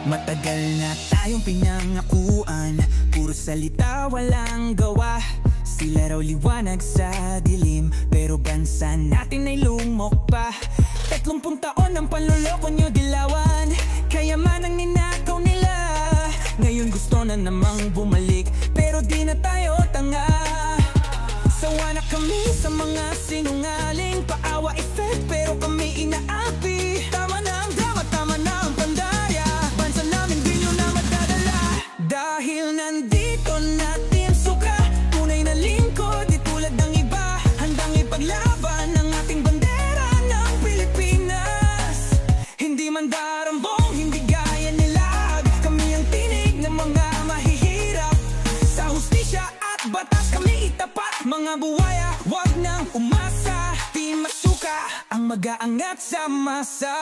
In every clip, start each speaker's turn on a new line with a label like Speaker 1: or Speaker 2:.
Speaker 1: Matagal na tayong pinangakuan, puro salita walang gawa. Sila raw liwanag sa dilim, pero bansa natin ay lumok pa. 30 taon ang panloloko nyo dilawan, kayaman ang ninakaw nila. Ngayon gusto na namang bumalik, pero di na tayo tanga. Sawa na kami sa mga sinungaling, paawa effect pero kami inaapi. Tama na ang drama, tama na ang pandarya, bansa namin di nyo na madadala. Dahil nandito natin suka, tunay na lingkod di tulad ng iba. Handang ipaglaban ang ating bandera ng Pilipinas. Hindi man darambong, hindi gaya nila. Kami ang tinig ng mga mahihirap, sa hustisya at batas kami itapat. Mga buwaya, wag nang umasa, di masuka ang mag-aangat sa masa.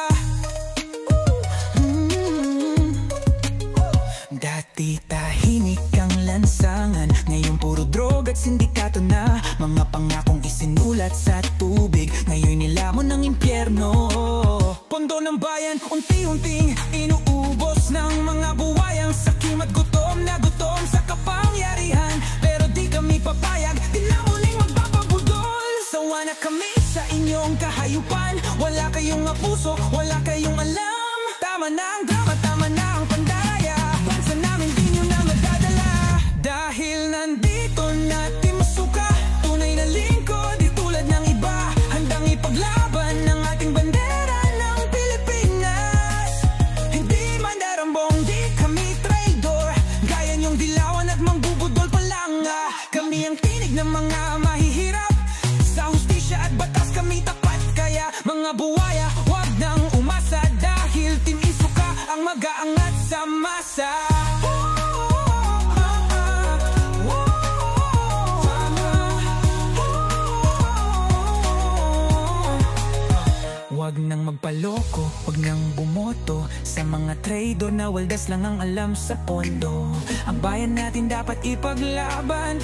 Speaker 1: Dati tahimik ang lansangan, ngayon puro drog at sindikato na. Mga pangakong isinulat sa tubig, ngayon nilamon ng impyerno. Pondo ng bayan, unti-unting inuubos ng mga buwayang sakim at gutom na gutom sa kapangyarihan. Pero di kami papayag, di na muling magpapabudol. Sawa na kami sa inyong kahayupan, wala kayong puso, wala kayong alam. Tama na ang drama, tama na ang pandaya, bansa namin di nyo na madadala. Dahil nandito natin masuka, tunay na lingkod di tulad ng iba. Handang ipaglaban ng ating bandera ng Pilipinas. Hindi man darambong, di kami traidor, gaya nyong dilawan at mangbubudol pa lang. Kami ang tinig ng mga mahihirap, sa hustisya at batas kami tapat. Kaya mga buwaya, wag nang umasa, dahil Team Isuka ang mag-aangat sa masa. Wag nang magpaloko, wag nang bumoto sa mga traidor na waldas lang ang alam sa pondo. Ang bayan natin dapat ipaglaban.